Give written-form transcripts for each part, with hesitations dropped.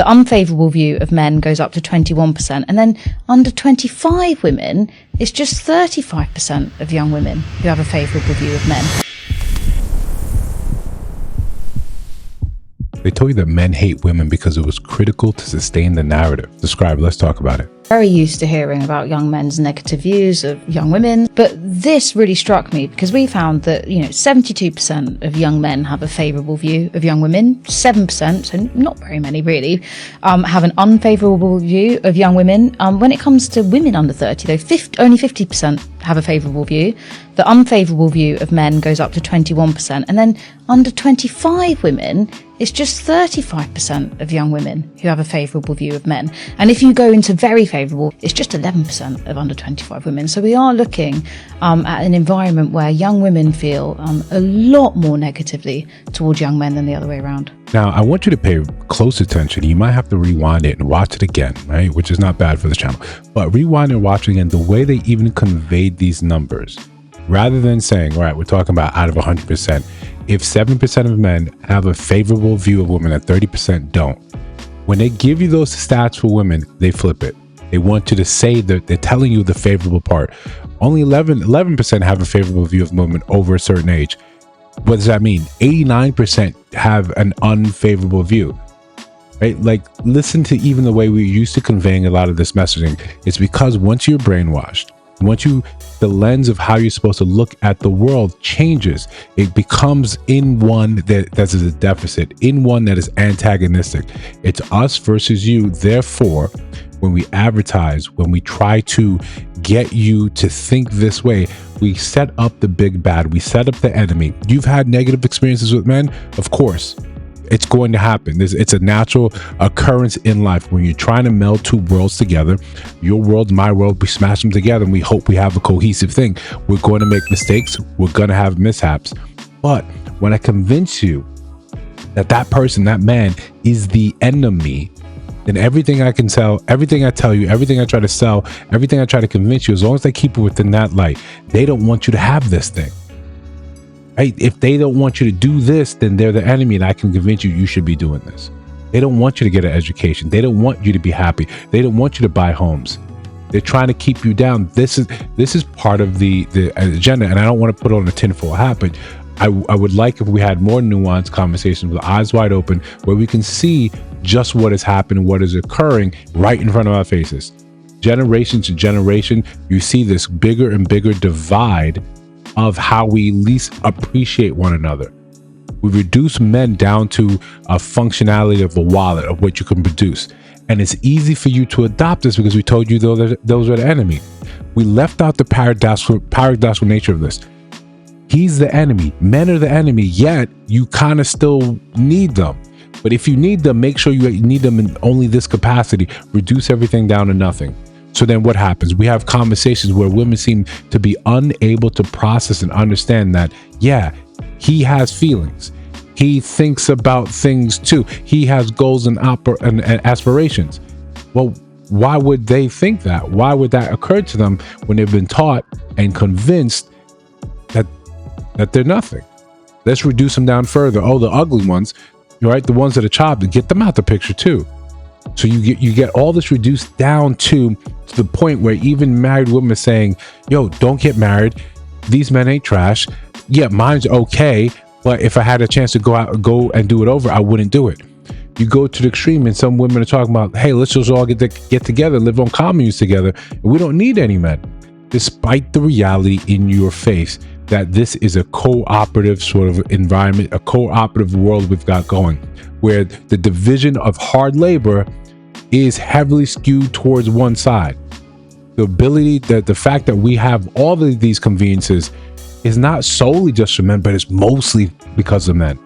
The unfavourable view of men goes up to 21%, and then under 25 women, it's just 35% of young women who have a favourable view of men. They told you that men hate women because it was critical to sustain the narrative. Describe, let's talk about it. Very used to hearing about young men's negative views of young women, but this really struck me because we found that 72% of young men have a favourable view of young women, 7%, so not very many really, have an unfavourable view of young women. When it comes to women under 30 though, only 50% have a favourable view. The unfavourable view of men goes up to 21%, and then under 25 women, it's just 35% of young women who have a favourable view of men. And if you go into very favourable, it's just 11% of under 25 women. So we are looking at an environment where young women feel a lot more negatively towards young men than the other way around. Now, I want you to pay close attention. You might have to rewind it and watch it again, right? Which is not bad for the channel. But rewind and watch it again, the way they even conveyed these numbers. Rather than saying, all right, we're talking about out of 100%, if 7% of men have a favorable view of women and 30% don't, when they give you those stats for women, they flip it. They want you to say that they're telling you the favorable part. Only 11% have a favorable view of women over a certain age. What does that mean? 89% have an unfavorable view, right? Like, listen to even the way we're used to conveying a lot of this messaging. It's because once you're brainwashed, the lens of how you're supposed to look at the world changes. It becomes in one that's a deficit, in one that is antagonistic. It's us versus you. Therefore, when we advertise, when we try to get you to think this way, we set up the big bad. We set up the enemy. You've had negative experiences with men, of course. It's going to happen. It's a natural occurrence in life when you're trying to meld two worlds together. Your world, my world, we smash them together and we hope we have a cohesive thing. We're going to make mistakes. We're going to have mishaps. But when I convince you that that person, that man is the enemy, then everything I can sell, everything I tell you, everything I try to sell, everything I try to convince you, as long as they keep it within that light, they don't want you to have this thing. Right? If they don't want you to do this, then they're the enemy, and I can convince you should be doing this. They don't want you to get an education. They don't want you to be happy. They don't want you to buy homes. They're trying to keep you down. This is part of the agenda, and I don't want to put on a tinfoil hat, but I would like if we had more nuanced conversations with eyes wide open, where we can see just what is happening, what is occurring right in front of our faces. Generation to generation, you see this bigger and bigger divide of how we least appreciate one another. We reduce men down to a functionality of a wallet of what you can produce. And it's easy for you to adopt this because we told you those are the enemy. We left out the paradoxical nature of this. He's the enemy. Men are the enemy, yet you kind of still need them. But if you need them, make sure you need them in only this capacity. Reduce everything down to nothing. So then what happens? We have conversations where women seem to be unable to process and understand that, yeah, he has feelings. He thinks about things too. He has goals and aspirations. Well, why would they think that? Why would that occur to them when they've been taught and convinced that they're nothing? Let's reduce them down further. Oh, the ugly ones, right? The ones that are chopped, get them out the picture too. So you get all this reduced down to the point where even married women are saying, yo, don't get married. These men ain't trash. Yeah, mine's okay, but if I had a chance to go and do it over, I wouldn't do it. You go to the extreme, and some women are talking about, hey, let's just all get together, live on communes together. And we don't need any men, despite the reality in your face that this is a cooperative sort of environment, a cooperative world we've got going, where the division of hard labor is heavily skewed towards one side. The ability, the fact that we have all of these conveniences is not solely just for men, but it's mostly because of men.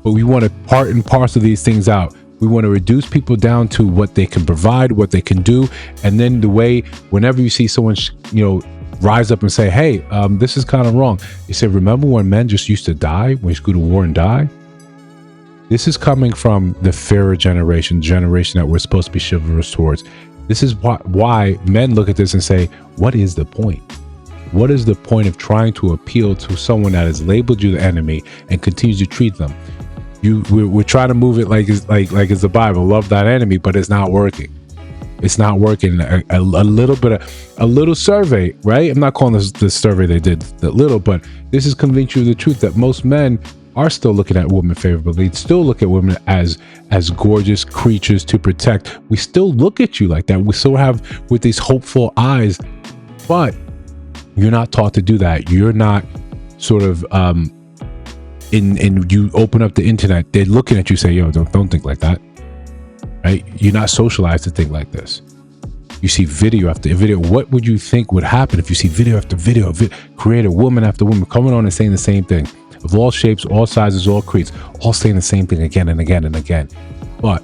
But we want to part and parcel these things out. We want to reduce people down to what they can provide, what they can do. And then the way, whenever you see someone, rise up and say, hey, this is kind of wrong. You say, remember when men just used to die, when you used to go to war and die? This is coming from the fairer generation that we're supposed to be chivalrous towards. This is why men look at this and say, what is the point? What is the point of trying to appeal to someone that has labeled you the enemy and continues to treat them? We're trying to move it like it's the Bible, love thy enemy, but it's not working. It's not working. A little survey, right? I'm not calling this the survey they did the little, but this is convincing you of the truth that most men are still looking at women favorably, still look at women as gorgeous creatures to protect. We still look at you like that. We still have with these hopeful eyes, but you're not taught to do that. You're not sort of you open up the internet, they're looking at you, say, yo, don't think like that, right? You're not socialized to think like this. You see video after video. What would you think would happen if you see video after video, creator, woman after woman coming on and saying the same thing, of all shapes, all sizes, all creeds, all saying the same thing again and again and again? But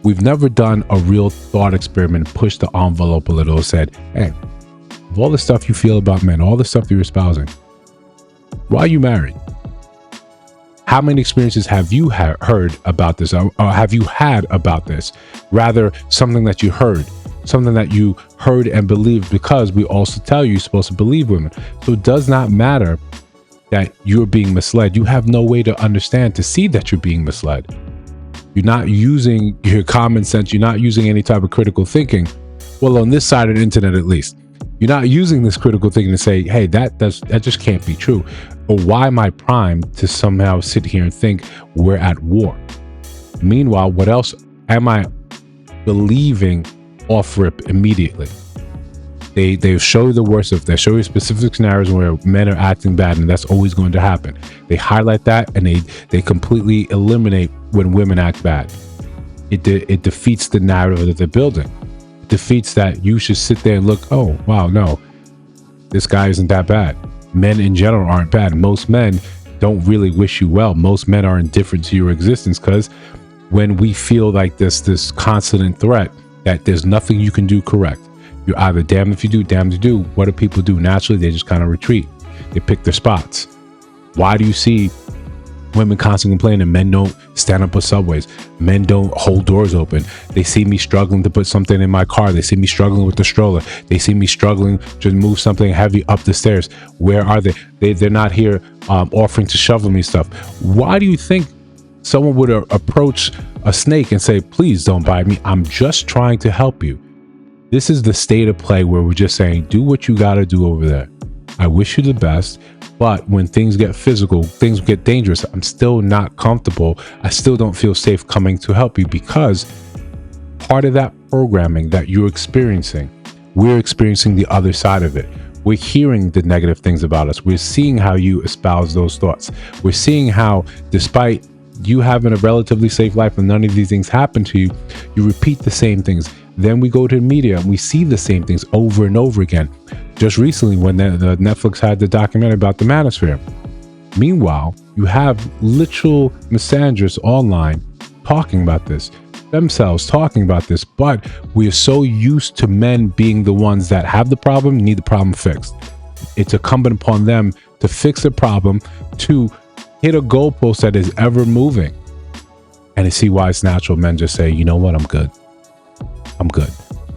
we've never done a real thought experiment, pushed the envelope a little, said, hey, of all the stuff you feel about men, all the stuff that you're espousing, why are you married? How many experiences have you heard about this, or have you had about this? Rather, something that you heard and believed, because we also tell you you're supposed to believe women. So it does not matter that you're being misled. You have no way to understand, to see that you're being misled. You're not using your common sense. You're not using any type of critical thinking. Well, on this side of the internet, at least, you're not using this critical thinking to say, hey, that just can't be true. Or why am I primed to somehow sit here and think we're at war? Meanwhile, what else am I believing off rip immediately? They show you the worst of it. They show you specific scenarios where men are acting bad, and that's always going to happen. They highlight that, and they completely eliminate when women act bad. It defeats the narrative that they're building. It defeats that you should sit there and look, oh, wow, no, this guy isn't that bad. Men in general aren't bad. Most men don't really wish you well. Most men are indifferent to your existence, because when we feel like this constant threat that there's nothing you can do correct, you're either damned if you do, damned if you do. What do people do? Naturally, they just kind of retreat. They pick their spots. Why do you see women constantly complaining men don't stand up with subways, men don't hold doors open? They see me struggling to put something in my car. They see me struggling with the stroller. They see me struggling to move something heavy up the stairs. Where are they? They're not here offering to shovel me stuff. Why do you think someone would approach a snake and say, please don't bite me, I'm just trying to help you? This is the state of play where we're just saying, do what you got to do over there. I wish you the best, but when things get physical, things get dangerous, I'm still not comfortable. I still don't feel safe coming to help you, because part of that programming that you're experiencing, we're experiencing the other side of it. We're hearing the negative things about us. We're seeing how you espouse those thoughts. We're seeing how, despite you having a relatively safe life and none of these things happen to you, you repeat the same things. Then we go to the media and we see the same things over and over again. Just recently, when the Netflix had the documentary about the manosphere. Meanwhile, you have literal misandrists online talking about this, themselves talking about this, but we are so used to men being the ones that have the problem, need the problem fixed. It's incumbent upon them to fix the problem, to hit a goalpost that is ever moving. And to see why it's natural men just say, you know what, I'm good.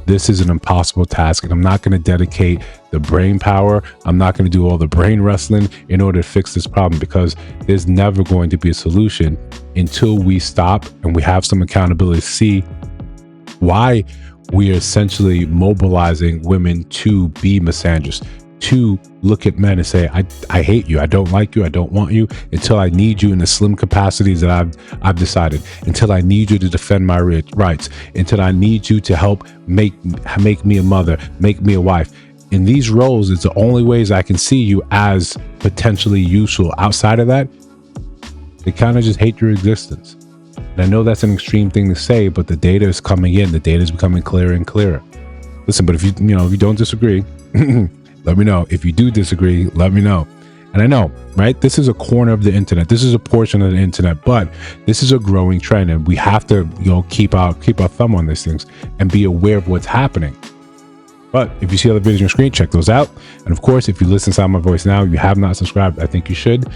This is an impossible task, and I'm not going to dedicate the brain power. I'm not going to do all the brain wrestling in order to fix this problem, because there's never going to be a solution until we stop and we have some accountability to see why we are essentially mobilizing women to be misandrous, to look at men and say, I hate you, I don't like you, I don't want you, until I need you in the slim capacities that I've decided, until I need you to defend my rights, until I need you to help make me a mother, make me a wife. In these roles, it's the only ways I can see you as potentially useful. Outside of that, they kind of just hate your existence. And I know that's an extreme thing to say, but the data is coming in. The data is becoming clearer and clearer. Listen, but if you don't disagree, let me know. If you do disagree, let me know. And I know, right? This is a corner of the internet. This is a portion of the internet, but this is a growing trend, and we have to, keep our thumb on these things and be aware of what's happening. But if you see other videos on your screen, check those out. And of course, if you listen to my voice now, you have not subscribed, I think you should.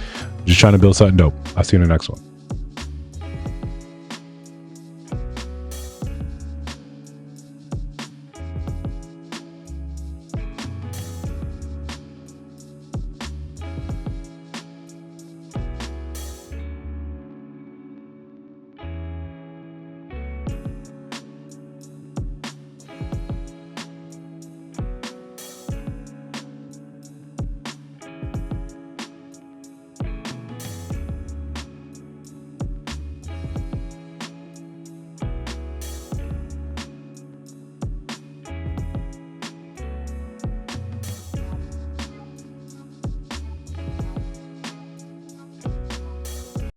Just trying to build something dope. I'll see you in the next one.